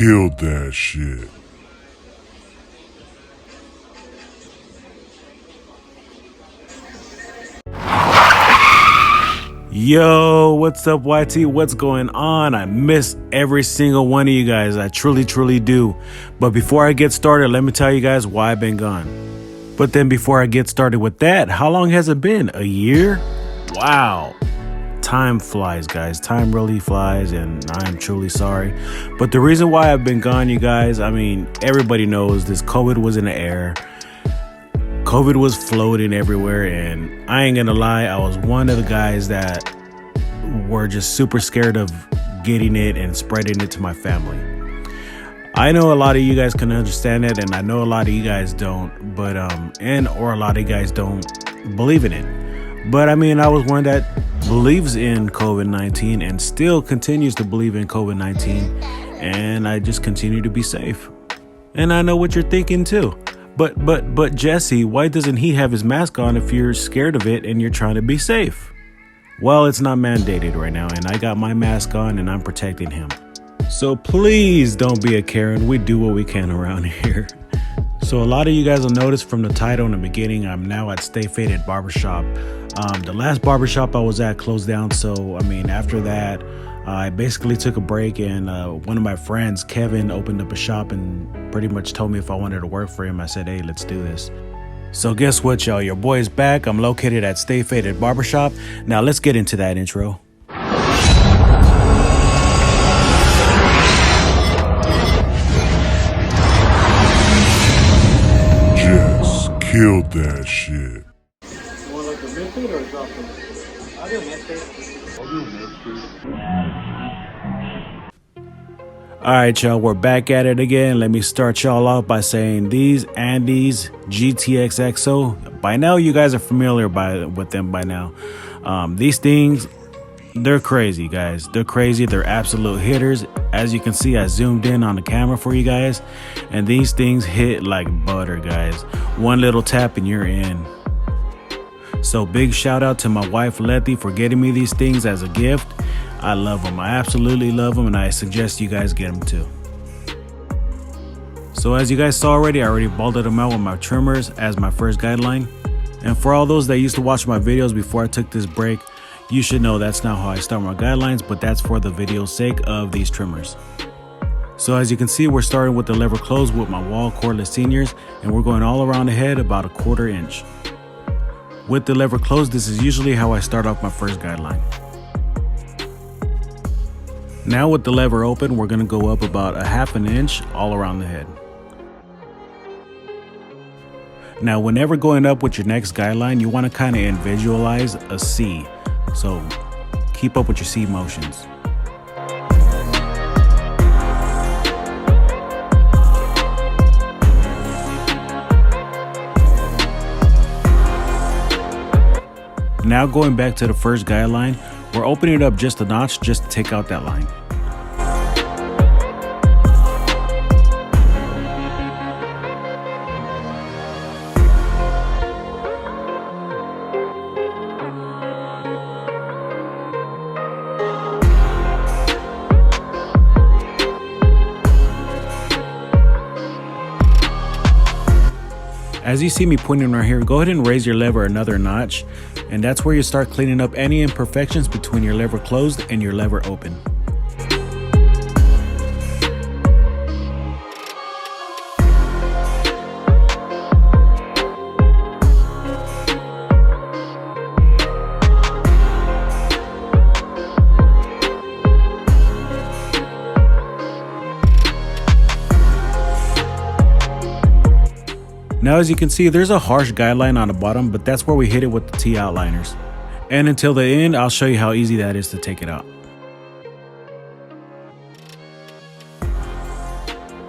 killed that shit. Yo, what's up, YT? What's going on? I miss every single one of you guys. I truly do. But before I get started, let me tell you guys why I've been gone. But then before I get started with that, how long has it been? A year? Wow. Time flies, guys. Time really flies, and I'm truly sorry. But the reason why I've been gone, you guys, I mean, everybody knows this COVID was in the air. COVID was floating everywhere, and I ain't gonna lie, I was one of the guys that were just super scared of getting it and spreading it to my family. I know a lot of you guys can understand it, and I know a lot of you guys don't, but or a lot of you guys don't believe in it. But I mean, I was one that believes in COVID-19 and still continues to believe in COVID-19, and I just continue to be safe. And I know what you're thinking too. But Jesse, why doesn't he have his mask on if you're scared of it and you're trying to be safe? Well, it's not mandated right now, and I got my mask on and I'm protecting him. So please don't be a Karen. We do what we can around here. So a lot of you guys will notice from the title in the beginning, I'm now at Stay Faded Barbershop. The last barbershop I was at closed down, so I mean, after that, I basically took a break, and one of my friends, Kevin, opened up a shop and pretty much told me if I wanted to work for him. I said, hey, let's do this. So guess what, y'all? Your boy is back. I'm located at Stay Faded Barbershop. Now let's get into that intro. Just killed that shit. You want like a mid-fade or a drop fade? I'll do mid-fade. Alright, y'all, we're back at it again. Let me start y'all off by saying these ANDIS GTX EXO. By now, you guys are familiar with them by now. These things, they're crazy, guys. They're crazy. They're absolute hitters. As you can see, I zoomed in on the camera for you guys, and these things hit like butter, guys. One little tap and you're in. So big shout out to my wife Letty for getting me these things as a gift. I love them. I absolutely love them, and I suggest you guys get them too. So as you guys saw already, I already balded them out with my trimmers as my first guideline. And for all those that used to watch my videos before I took this break, you should know that's not how I start my guidelines, but that's for the video's sake of these trimmers. So as you can see, we're starting with the lever close with my wall cordless seniors, and we're going all around the head about a 1/4 inch. With the lever closed, this is usually how I start off my first guideline. Now with the lever open, we're going to go up about a 1/2 inch all around the head. Now whenever going up with your next guideline, you want to kind of visualize a C. So keep up with your C motions. Now going back to the first guideline, we're opening it up just a notch just to take out that line. As you see me pointing right here, go ahead and raise your lever another notch, and that's where you start cleaning up any imperfections between your lever closed and your lever open. Now as you can see, there's a harsh guideline on the bottom, but that's where we hit it with the T outliners. And until the end, I'll show you how easy that is to take it out.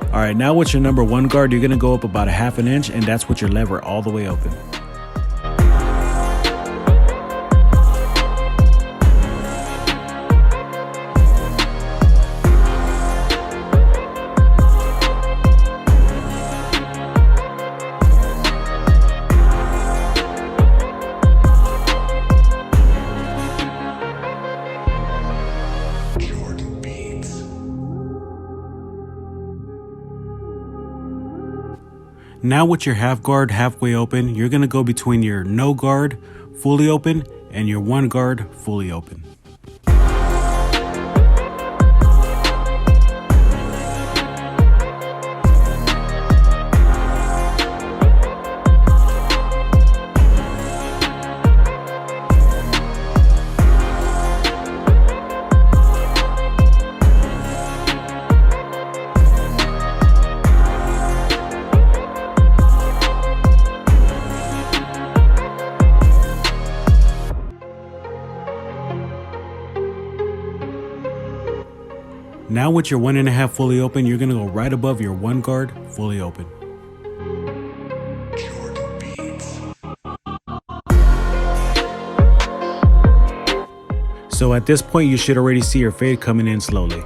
Alright, now with your number 1 guard, you're going to go up about a 1/2 inch, and that's with your lever all the way open. Now with your half guard halfway open, you're going to go between your no guard fully open and your one guard fully open. Now with your 1.5 fully open, you're going to go right above your one guard fully open. So at this point, you should already see your fade coming in slowly.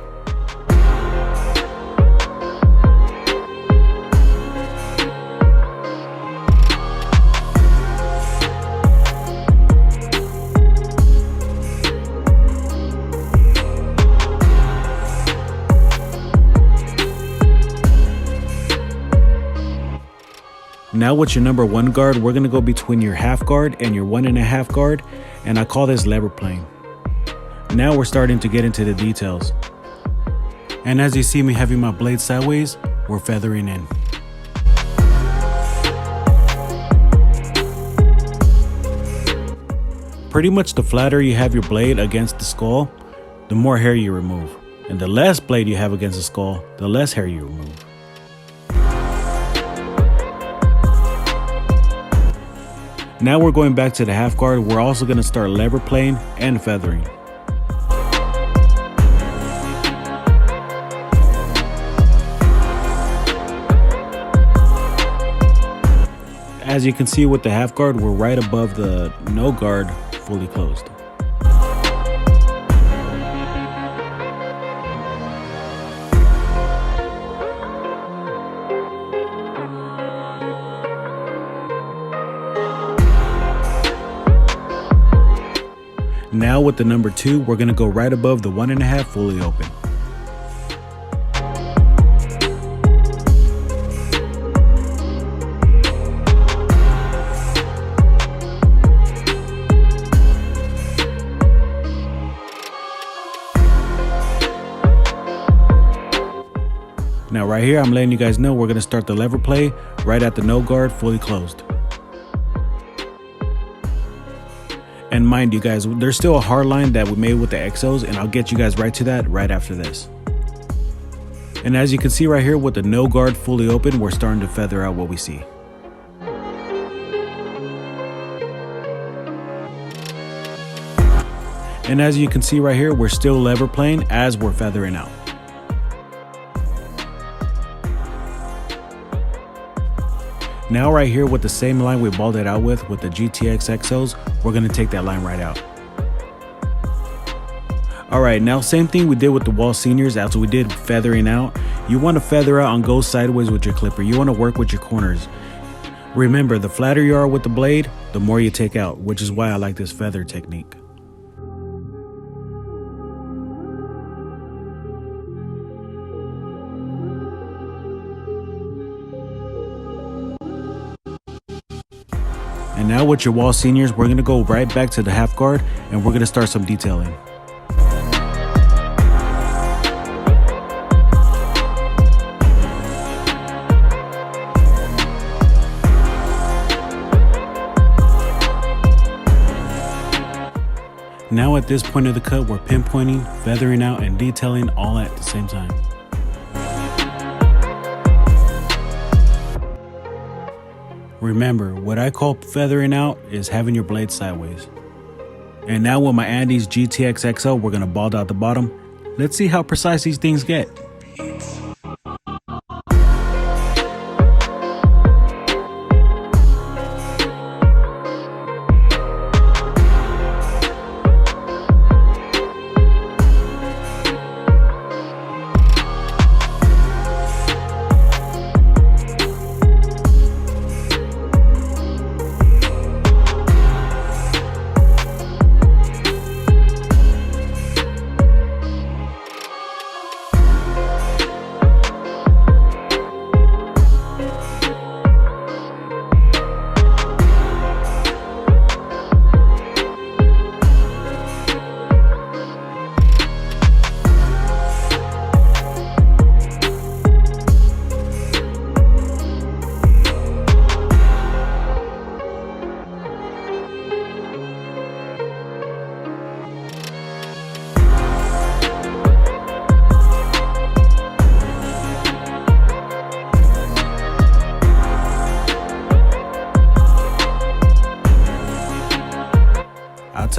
Now with your number one guard, we're going to go between your half guard and your 1.5 guard, and I call this lever plane. Now we're starting to get into the details. And as you see me having my blade sideways, we're feathering in. Pretty much the flatter you have your blade against the skull, the more hair you remove. And the less blade you have against the skull, the less hair you remove. Now we're going back to the half guard. We're also going to start lever playing and feathering. As you can see with the half guard, we're right above the no guard fully closed. Now with the number 2, we're going to go right above the 1.5 fully open. Now right here, I'm letting you guys know we're going to start the lever play right at the no guard fully closed. And mind you guys, there's still a hard line that we made with the EXO'S, and I'll get you guys right to that right after this. And as you can see right here with the no guard fully open, we're starting to feather out what we see. And as you can see right here, we're still lever playing as we're feathering out. Now right here with the same line we balled it out with the GTX EXO'S, we're going to take that line right out. Alright, now same thing we did with the wall seniors as we did feathering out. You want to feather out and go sideways with your clipper. You want to work with your corners. Remember, the flatter you are with the blade, the more you take out, which is why I like this feather technique. And now with your wall seniors, we're going to go right back to the half guard and we're going to start some detailing. Now at this point of the cut, we're pinpointing, feathering out, and detailing all at the same time. Remember, what I call feathering out is having your blade sideways. And now with my ANDIS GTX EXO, we're going to bald out the bottom. Let's see how precise these things get.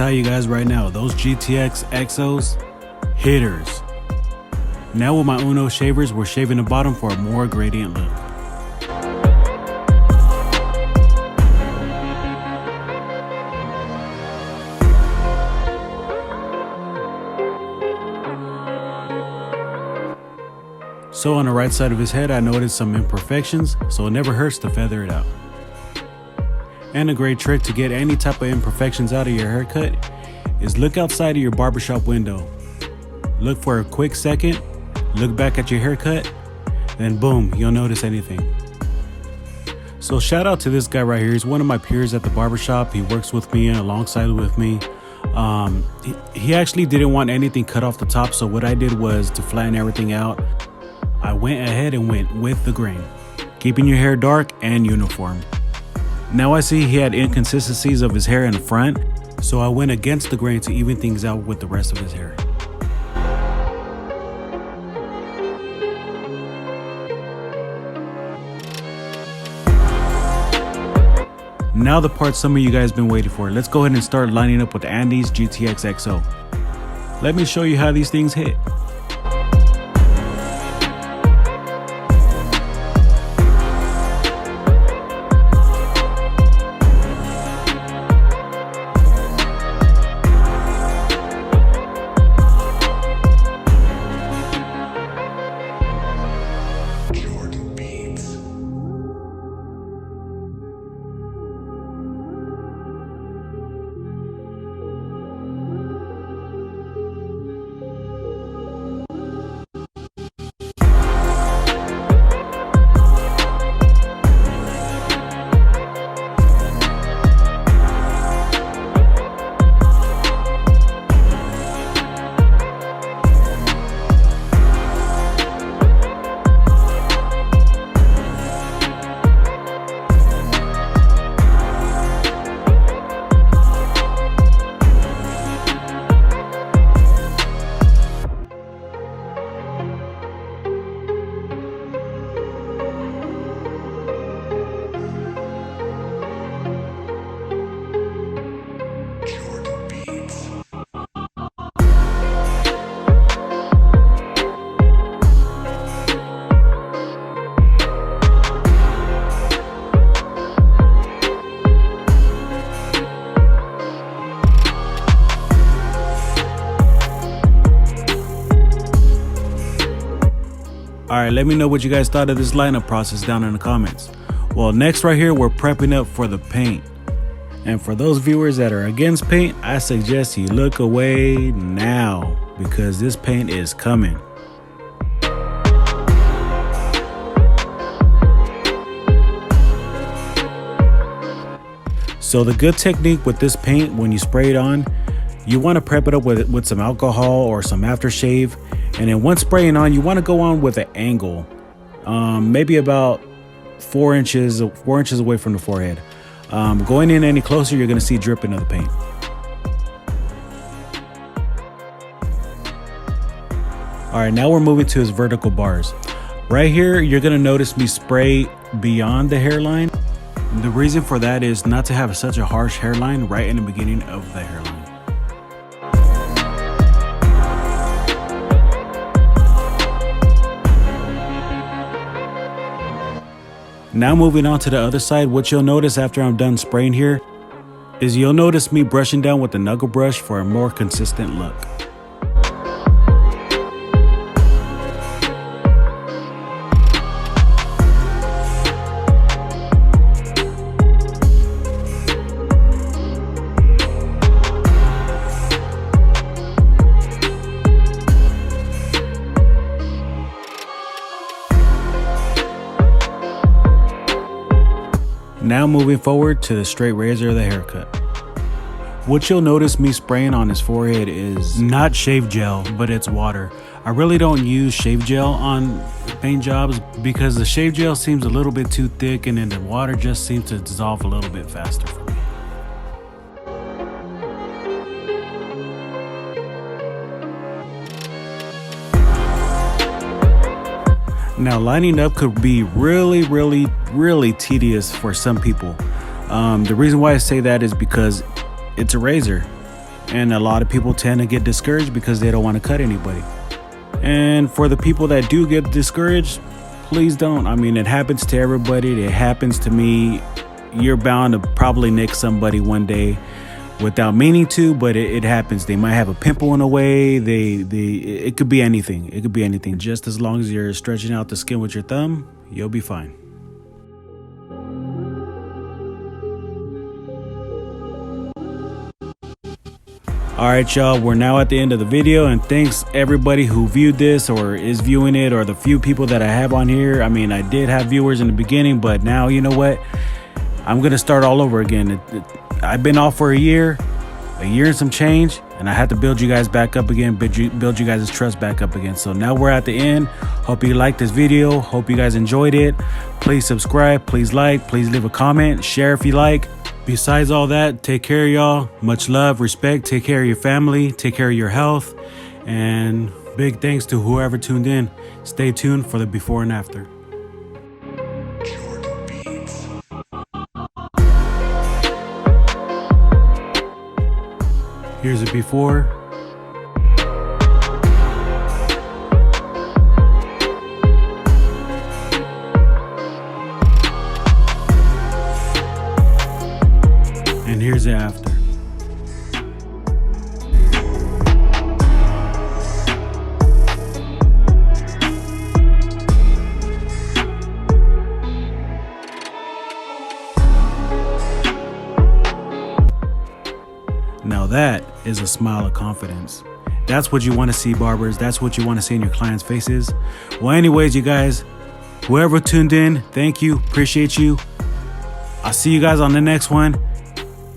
tell you guys right now, those GTX EXO'S, hitters. Now with my Uno shavers, we're shaving the bottom for a more gradient look. So on the right side of his head, I noticed some imperfections, so it never hurts to feather it out. And a great trick to get any type of imperfections out of your haircut is look outside of your barbershop window. Look for a quick second, look back at your haircut, then boom, you'll notice anything. So shout out to this guy right here. He's one of my peers at the barbershop. He works with me and alongside with me. He actually didn't want anything cut off the top, so what I did was to flatten everything out. I went ahead and went with the grain, keeping your hair dark and uniform. Now I see he had inconsistencies of his hair in the front, so I went against the grain to even things out with the rest of his hair. Now the part some of you guys been waiting for. Let's go ahead and start lining up with the ANDIS GTX EXO. Let me show you how these things hit. Alright, let me know what you guys thought of this lineup process down in the comments. Well, next right here, we're prepping up for the paint. And for those viewers that are against paint, I suggest you look away now because this paint is coming. So the good technique with this paint, when you spray it on, you want to prep it up with some alcohol or some aftershave. And then once spraying on, you want to go on with an angle, maybe about 4 inches away from the forehead. Going in any closer, you're going to see dripping of the paint. All right, now we're moving to his vertical bars. Right here, you're going to notice me spray beyond the hairline. The reason for that is not to have such a harsh hairline right in the beginning of the hairline. Now moving on to the other side, what you'll notice after I'm done spraying here is you'll notice me brushing down with the knuckle brush for a more consistent look. Now moving forward to the straight razor of the haircut. What you'll notice me spraying on his forehead is not shave gel, but it's water. I really don't use shave gel on paint jobs because the shave gel seems a little bit too thick and then the water just seems to dissolve a little bit faster for me. Now lining up could be really tedious for some people. The reason why I say that is because it's a razor. And a lot of people tend to get discouraged because they don't want to cut anybody. And for the people that do get discouraged, please don't. I mean, it happens to everybody. It happens to me. You're bound to probably nick somebody one day without meaning to, but it happens. They might have a pimple in a way. It could be anything. It could be anything. Just as long as you're stretching out the skin with your thumb, you'll be fine. All right, y'all, we're now at the end of the video, and thanks everybody who viewed this or is viewing it, or the few people that I have on here. I mean, I did have viewers in the beginning, but now, you know what? I'm going to start all over again. I've been off for a year and some change, and I had to build you guys back up again, build you guys' trust back up again. So now we're at the end. Hope you liked this video. Hope you guys enjoyed it. Please subscribe, please like, please leave a comment, share if you like. Besides all that, take care of y'all. Much love, respect. Take care of your family. Take care of your health. And big thanks to whoever tuned in. Stay tuned for the before and after. Here's a before. And here's the after. Now that is a smile of confidence. That's what you want to see, barbers. That's what you want to see in your clients' faces. Well, anyways, you guys, whoever tuned in, thank you. Appreciate you. I'll see you guys on the next one.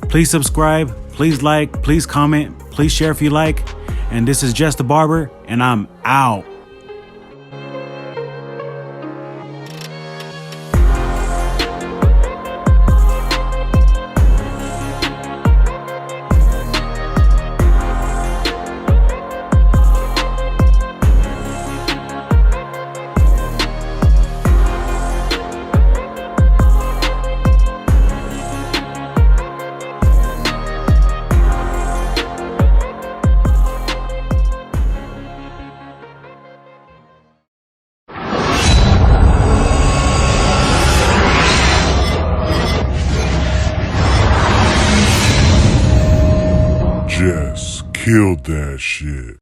Please subscribe, please like, please comment, please share if you like. And this is Just the Barber, and I'm out. Just killed that shit.